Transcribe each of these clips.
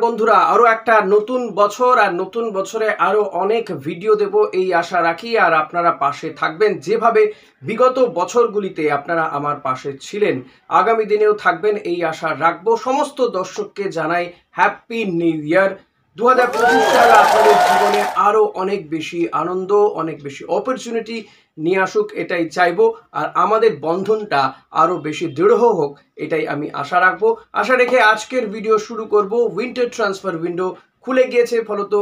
বন্ধুরা, আরো একটা নতুন বছর আর নতুন বছরে আরো অনেক ভিডিও দেব এই আশা রাখি। আর আপনারা পাশে থাকবেন, যেভাবে বিগত বছরগুলিতে আপনারা আমার পাশে ছিলেন, আগামী দিনেও থাকবেন এই আশা রাখবো। সমস্ত দর্শককে জানাই হ্যাপি নিউ ইয়ার। 2025 সাল আপনাদের জীবনে আরো অনেক বেশি আনন্দ, অনেক বেশি অপরচুনিটি নিয়ে আসুক, এটাই চাইবো। আর আমাদের বন্ধনটা আরো বেশি দৃঢ় হোক, এটাই আমি আশা রাখবো। আশা রেখে আজকের ভিডিও শুরু করব। উইন্টার ট্রান্সফার উইন্ডো খুলে গিয়েছে, ফলত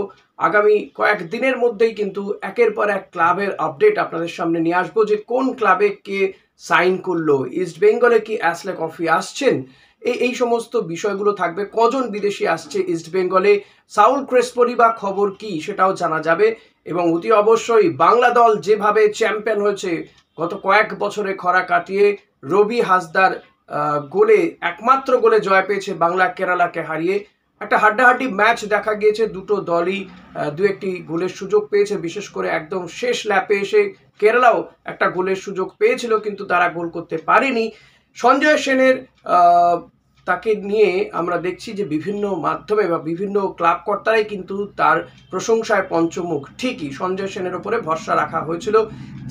আগামী কয়েক দিনের মধ্যেই কিন্তু একের পর এক ক্লাবের আপডেট আপনাদের সামনে নিয়ে আসবো, যে কোন ক্লাবে কে সাইন করলো, ইস্ট বেঙ্গলে কি অ্যাশলে কফি আসছেন, এই সমস্ত বিষয়গুলো থাকবে। কজন বিদেশি আসছে ইস্ট বেঙ্গলে, সাউল ক্রেসপোরি বা খবর কি, সেটাও জানা যাবে। এবং অতি অবশ্যই বাংলা দল যেভাবে চ্যাম্পিয়ন হয়েছে গত কয়েক বছরে খরা কাটিয়ে, রবি হাসদার গোলে, একমাত্র গোলে জয় পেয়েছে বাংলা কেরালাকে হারিয়ে। একটা হাড্ডাহাড্ডি ম্যাচ দেখা গিয়েছে, দুটো দলই দু একটি গোলের সুযোগ পেয়েছে। বিশেষ করে একদম শেষ ল্যাপে এসে কেরালাও একটা গোলের সুযোগ পেয়েছিল, কিন্তু তারা গোল করতে পারেনি। সঞ্জয় সেনের তাকে নিয়ে আমরা দেখছি যে বিভিন্ন মাধ্যমে বা বিভিন্ন ক্লাব কর্তারাই কিন্তু তার প্রশংসায় পঞ্চমুখ। ঠিকই, সঞ্জয় সেনের উপরে ভরসা রাখা হয়েছিল,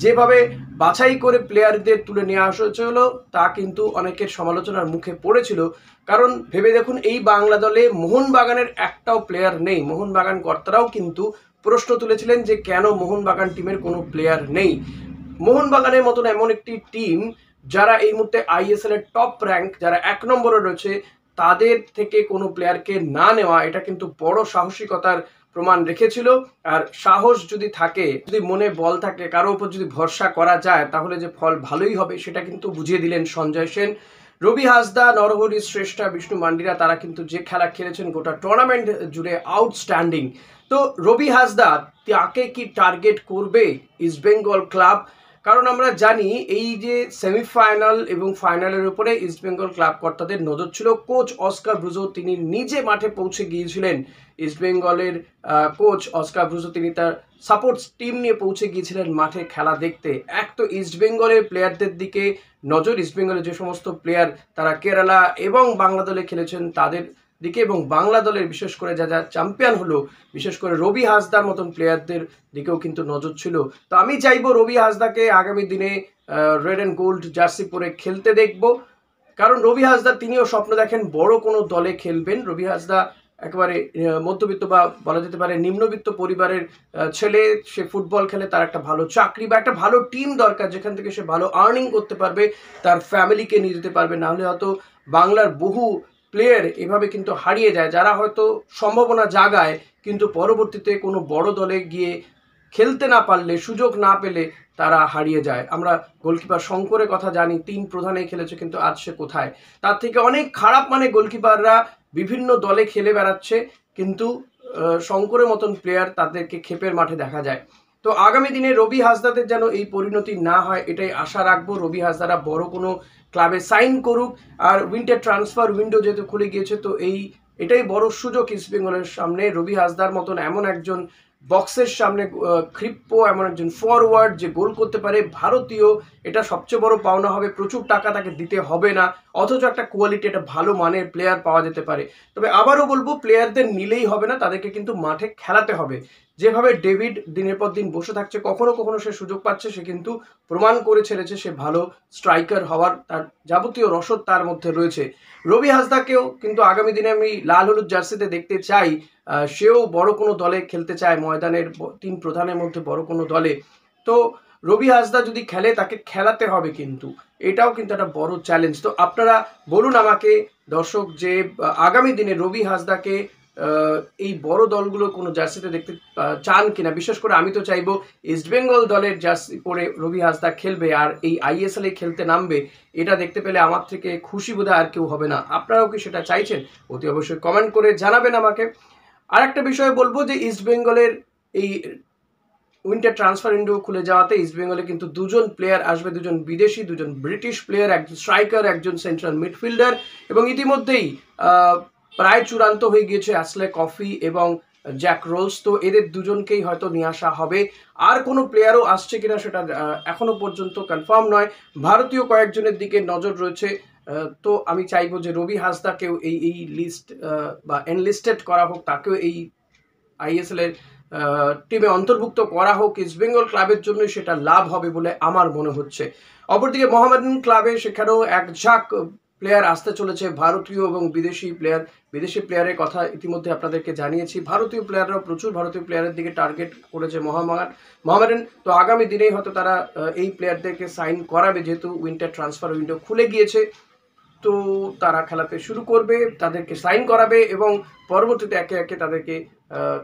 যেভাবে বাছাই করে প্লেয়ারদের তুলে নিয়ে আসা হয়েছিল তা কিন্তু অনেকের সমালোচনার মুখে পড়েছিল। কারণ ভেবে দেখুন, এই বাংলা দলে মোহনবাগানের একটাও প্লেয়ার নেই। মোহনবাগান কর্তারাও কিন্তু প্রশ্ন তুলেছিলেন যে কেন মোহনবাগান টিমের কোনো প্লেয়ার নেই। মোহনবাগানের মতন এমন একটি টিম যারা এই মুহূর্তে আইএসএল এর টপ র্যাঙ্ক, যারা 1 নম্বরে রয়েছে, তাদের থেকে কোনো প্লেয়ারকে না নেওয়া, এটা কিন্তু বড় সাহসিকতার প্রমাণ রেখেছিল। আর সাহস যদি থাকে, যদি মনে বল থাকে, কারো উপর যদি ভরসা করা যায়, তাহলে যে ফল ভালোই হবে সেটা কিন্তু বুঝিয়ে দিলেন সঞ্জয় সেন। রবি হাসদা, নরহরি শ্রেষ্ঠা, বিষ্ণু মান্ডিরা, তারা কিন্তু যে খেলা খেলেছেন গোটা টুর্নামেন্ট জুড়ে আউটস্ট্যান্ডিং। তো রবি হাসদা, তাকে কি টার্গেট করবে ইস্টবেঙ্গল ক্লাব? কারণ আমরা জানি এই যে সেমিফাইনাল এবং ফাইনালের উপরে ইস্টবেঙ্গল ক্লাব কর্তাদের নজর ছিল। কোচ অস্কার ব্রুজো তিনি নিজে মাঠে পৌঁছে গিয়েছিলেন। ইস্টবেঙ্গলের কোচ অস্কার ব্রুজো তিনি তার সাপোর্ট টিম নিয়ে পৌঁছে গিয়েছিলেন মাঠে খেলা দেখতে। এক তো ইস্টবেঙ্গলের প্লেয়ারদের দিকে নজর, ইস্টবেঙ্গলের যে সমস্ত প্লেয়ার তারা কেরালা এবং বাংলা দলে খেলেছেন তাদের দিকে, এবং বাংলা দলের বিশেষ করে যা চ্যাম্পিয়ন হলো, বিশেষ করে রবি হাসদার মতন প্লেয়ারদের দিকেও কিন্তু নজর ছিল। তো আমি চাইবো রবি হাসদাকে আগামী দিনে রেড অ্যান্ড গোল্ড জার্সি পরে খেলতে দেখব। কারণ রবি হাসদা তিনিও স্বপ্ন দেখেন বড় কোনো দলে খেলবেন। রবি হাসদা একেবারে মধ্যবিত্ত বা বলা যেতে পারে নিম্নবিত্ত পরিবারের ছেলে। সে ফুটবল খেলে, তার একটা ভালো চাকরি বা একটা ভালো টিম দরকার, যেখান থেকে সে ভালো আর্নিং করতে পারবে, তার ফ্যামিলিকে নিয়ে যেতে পারবে। নাহলে হয়তো বাংলার বহু প্লেয়ার এভাবে কিন্তু হারিয়ে যায়, যারা হয়তো সম্ভাবনা জাগায় কিন্তু পরবর্তীতে কোনো বড় দলে গিয়ে খেলতে না পারলে, সুযোগ না পেলে তারা হারিয়ে যায়। আমরা গোলকিপার শঙ্করের কথা জানি, 3 প্রধানে খেলেছে, কিন্তু আজ সে কোথায়? তার থেকে অনেক খারাপ মানে গোলকিপাররা বিভিন্ন দলে খেলে বেড়াচ্ছে, কিন্তু শঙ্করের মতন প্লেয়ার তাদেরকে ক্ষেপের মাঠে দেখা যায়। তো আগামী দিনে রবি হাসদাদের যেন এই পরিণতি না হয়, এটাই আশা রাখবো। রবি হাসদারা বড় কোনো ক্লাবে সাইন করুক। আর উইন্টার ট্রান্সফার উইন্ডো যেহেতু খুলে গিয়েছে, তো এটাই বড় সুযোগ ইস্টবেঙ্গলের সামনে। রবি হাসদার মতন এমন একজন বক্সের সামনে ক্ষিপ্র, এমন একজন ফরওয়ার্ড যে গোল করতে পারে, ভারতীয়, এটা সবচেয়ে বড় পাওনা হবে। প্রচুর টাকা তাকে দিতে হবে না, অথচ একটা কোয়ালিটি, একটা ভালো মানের প্লেয়ার পাওয়া যেতে পারে। তবে আবারও বলবো, প্লেয়ারদের নিলেই হবে না, তাদেরকে কিন্তু মাঠে খেলাতে হবে। যেভাবে ডেভিড দিনের পর দিন বসে থাকছে, কখনো কখনো সে সুযোগ পাচ্ছে, সে কিন্তু প্রমাণ করে ছেড়েছে সে ভালো স্ট্রাইকার হওয়ার, তার যাবতীয় রসদ তার মধ্যে রয়েছে। রবি হাসদাকেও কিন্তু আগামী দিনে আমি লাল হলুদ জার্সিতে দেখতে চাই। সেও বড় কোনো দলে খেলতে চায়, ময়দানের 3 প্রধানের মধ্যে বড় কোনো দলে। তো রবি হাসদা যদি খেলে, তাকে খেলাতে হবে, কিন্তু এটাও কিন্তু একটা বড় চ্যালেঞ্জ। তো আপনারা বলুন আমাকে দর্শক, যে আগামী দিনে রবি হাসদাকে এই বড় দলগুলো কোনো জার্সিতে দেখতে চান কিনা। বিশেষ করে আমি তো চাইবো ইস্টবেঙ্গল দলের জার্সি পরে রবি হাসদা খেলবে আর এই আইএসএল এ খেলতে নামবে। এটা দেখতে পেলে আমার থেকে খুশি বোধহয় আর কেউ হবে না। আপনারাও কি সেটা চাইছেন? অতি অবশ্যই কমেন্ট করে জানাবেন আমাকে। আর একটা বিষয় বলবো, যে ইস্টবেঙ্গলের এই উইন্টার ট্রান্সফার উইন্ডো খুলে যাওয়াতে ইস্টবেঙ্গলে কিন্তু 2জন প্লেয়ার আসবে, 2জন বিদেশি, 2জন ব্রিটিশ প্লেয়ার, একজন স্ট্রাইকার, একজন সেন্ট্রাল মিডফিল্ডার। এবং ইতিমধ্যেই প্রায় চূড়ান্ত হয়ে গিয়েছে অ্যাশলে কফি এবং জ্যাক রোলস। তো এদের 2জনকেই হয়তো নিয়ে আসা হবে। আর কোনো প্লেয়ারও আসছে কিনা সেটা এখনো পর্যন্ত কনফার্ম নয়। ভারতীয় কয়েকজনের দিকে নজর রয়েছে, তো আমি চাইবো যে রবি হাসদাকেও এই লিস্ট বা এনলিস্টেড করা হোক, তাকেও এই আইএসএল এর টিমে অন্তর্ভুক্ত করা হোক। ইস্টবেঙ্গল ক্লাবের জন্য সেটা লাভ হবে বলে আমার মনে হচ্ছে। অপরদিকে মোহামেডান ক্লাবে সেখানেও এক ঝাঁক প্লেয়ার আসতে চলেছে, ভারতীয় এবং বিদেশি প্লেয়ার। বিদেশি প্লেয়ারের কথা ইতিমধ্যে আপনাদেরকে জানিয়েছি। ভারতীয় প্লেয়াররাও প্রচুর ভারতীয় প্লেয়ারের দিকে টার্গেট করেছে মোহামেডান। তো আগামী দিনেই হয়তো তারা এই প্লেয়ারদেরকে সাইন করাবে, যেহেতু উইন্টার ট্রান্সফার উইন্ডো খুলে গিয়েছে। তো তারা খেলাতে শুরু করবে, তাদেরকে সাইন করাবে এবং পরবর্তীতে একে একে তাদেরকে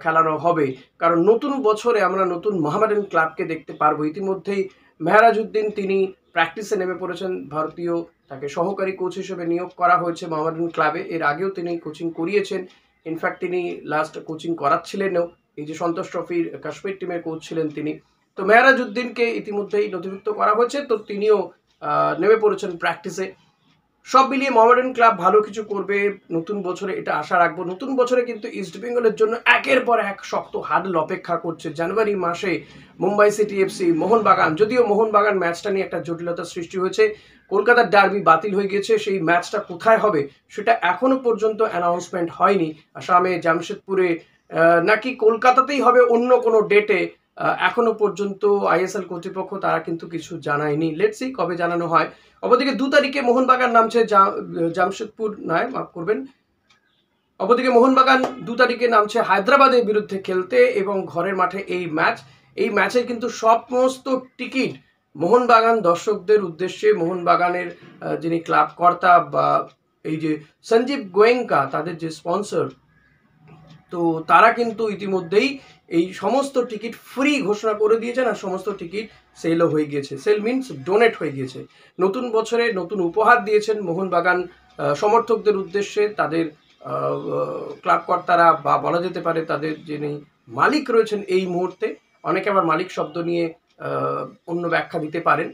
খেলানো হবে। কারণ নতুন বছরে আমরা নতুন মোহামেডান ক্লাবকে দেখতে পারবো। ইতিমধ্যেই মেহরাজউদ্দিন তিনি প্র্যাকটিসে নেমে পড়েছেন, ভারতীয়, তাকে সহকারী কোচ হিসেবে নিয়োগ করা হয়েছে মোহামেডান ক্লাবে। এর আগেও তিনি কোচিং করিয়েছেন, ইনফ্যাক্ট তিনি লাস্ট কোচিং করাচ্ছিলেনও, এই যে সন্তোষ ট্রফির কাশ্মীর টিমের কোচ ছিলেন তিনি। তো মেহরাজউদ্দিনকে ইতিমধ্যেই নথিভুক্ত করা হয়েছে, তো তিনিও নেমে পড়েছেন প্র্যাকটিসে। সব মিলিয়ে মোহামেডান ক্লাব ভালো কিছু করবে নতুন বছরে, এটা আশা রাখবো। নতুন বছরে কিন্তু ইস্টবেঙ্গলের জন্য একের পর এক শক্ত হার্ডল অপেক্ষা করছে। জানুয়ারি মাসে মুম্বাই সিটি এফসি, মোহনবাগান, যদিও মোহনবাগান ম্যাচটা নিয়ে একটা জটিলতার সৃষ্টি হয়েছে, কলকাতার ডার্বি বাতিল হয়ে গিয়েছে, সেই ম্যাচটা কোথায় হবে সেটা এখনো পর্যন্ত অ্যানাউন্সমেন্ট হয়নি। আসামে জামশেদপুরে নাকি কলকাতাতেই হবে অন্য কোনো ডেটে, এখনো পর্যন্ত আইএসএল কর্তৃপক্ষ তারা কিন্তু কিছু জানায়নি। লেটস সি কবে জানানো হয়। অপরদিকে 2 তারিখে মোহনবাগান নামছে জামশেদপুর, নয় মাফ করবেন, অপরদিকে মোহনবাগান 2 তারিখে নামছে হায়দ্রাবাদের বিরুদ্ধে খেলতে এবং ঘরের মাঠে এই ম্যাচের কিন্তু সমস্ত টিকিট মোহনবাগান দর্শকদের উদ্দেশ্যে, মোহনবাগানের যিনি ক্লাব কর্তা বা এই যে সঞ্জীব গোয়েঙ্কা, তাদের যে স্পন্সর, তো তারা কিন্তু ইতিমধ্যেই এই সমস্ত টিকিট ফ্রি ঘোষণা করে দিয়েছেন আর সমস্ত টিকিট সেলও হয়ে গিয়েছে। সেল মিনস ডোনেট হয়ে গিয়েছে। নতুন বছরে নতুন উপহার দিয়েছেন মোহনবাগান সমর্থকদের উদ্দেশ্যে, তাদের ক্লাব কর্তারা বা বলা যেতে পারে তাদের যিনি মালিক রয়েছেন এই মুহূর্তে। অনেকে আবার মালিক শব্দ নিয়ে অন্য ব্যাখ্যা দিতে পারেন,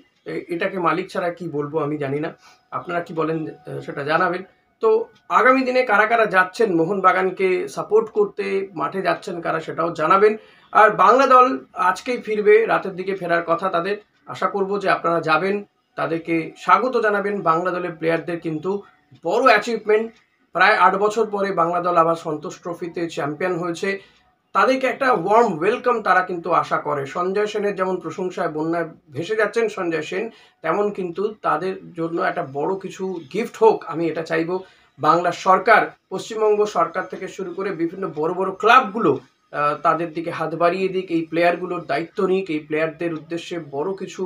এটাকে মালিক ছাড়া কি বলবো আমি জানি না, আপনারা কি বলেন সেটা জানাবেন। তো আগামী দিনে কারা কারা যাচ্ছেন মোহনবাগানকে সাপোর্ট করতে, মাঠে যাচ্ছেন কারা সেটাও জানাবেন। আর বাংলা দল আজকেই ফিরবে, রাতের দিকে ফেরার কথা তাদের। আশা করব যে আপনারা যাবেন, তাদেরকে স্বাগত জানাবেন। বাংলা দলের প্লেয়ারদের কিন্তু বড় অ্যাচিভমেন্ট, প্রায় 8 বছর পরে বাংলা দল আবার সন্তোষ ট্রফিতে চ্যাম্পিয়ন হয়েছে, তাদেরকে একটা ওয়ার্ম ওয়েলকাম তারা কিন্তু আশা করে। সঞ্জয় সেনের যেমন প্রশংসায় বন্যায় ভেসে যাচ্ছেন সঞ্জয় সেন, তেমন কিন্তু তাদের জন্য একটা বড় কিছু গিফট হোক, আমি এটা চাইবো। বাংলা সরকার, পশ্চিমবঙ্গ সরকার থেকে শুরু করে বিভিন্ন বড় বড় ক্লাবগুলো তাদের দিকে হাত বাড়িয়ে দিক, এই প্লেয়ারগুলোর দায়িত্ব নিক, এই প্লেয়ারদের উদ্দেশ্যে বড় কিছু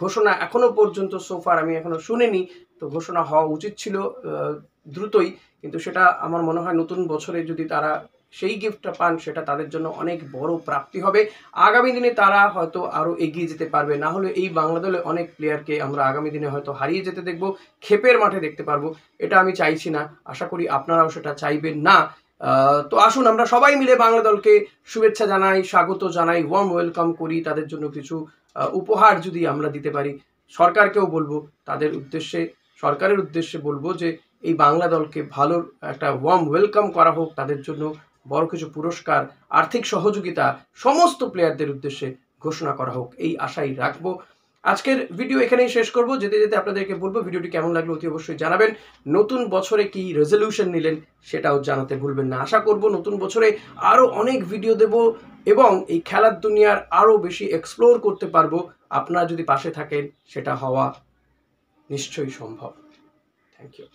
ঘোষণা এখনো পর্যন্ত সোফার আমি এখনো শুনিনি। তো ঘোষণা হওয়া উচিত ছিল দ্রুতই, কিন্তু সেটা আমার মনে হয় নতুন বছরে যদি তারা সেই গিফটটা পান সেটা তাদের জন্য অনেক বড় প্রাপ্তি হবে। আগামী দিনে তারা হয়তো আরও এগিয়ে যেতে পারবে, না হলে এই বাংলা দলে অনেক প্লেয়ারকে আমরা আগামী দিনে হয়তো হারিয়ে যেতে দেখব, ক্ষেপের মাঠে দেখতে পারবো। এটা আমি চাইছি না, আশা করি আপনারাও সেটা চাইবেন না। তো আসুন আমরা সবাই মিলে বাংলা দলকে শুভেচ্ছা জানাই, স্বাগত জানাই, ওয়ার্ম ওয়েলকাম করি। তাদের জন্য কিছু উপহার যদি আমরা দিতে পারি, সরকারকেও বলবো, তাদের উদ্দেশ্যে, সরকারের উদ্দেশ্যে বলবো যে এই বাংলা দলকে ভালো একটা ওয়ার্ম ওয়েলকাম করা হোক, তাদের জন্য বড় কিছু পুরস্কার, আর্থিক সহযোগিতা সমস্ত প্লেয়ারদের উদ্দেশ্যে ঘোষণা করা হোক, এই আশাই রাখবো। আজকের ভিডিও এখানেই শেষ করব। যেতে যেতে আপনাদেরকে বলবো ভিডিওটি কেমন লাগলো অতি অবশ্যই জানাবেন। নতুন বছরে কি রেজলিউশন নিলেন সেটাও জানাতে ভুলবেন না। আশা করব নতুন বছরে আরও অনেক ভিডিও দেব এবং এই খেলার দুনিয়ার আরও বেশি এক্সপ্লোর করতে পারবো। আপনারা যদি পাশে থাকেন সেটা হওয়া নিশ্চয়ই সম্ভব। Thank you.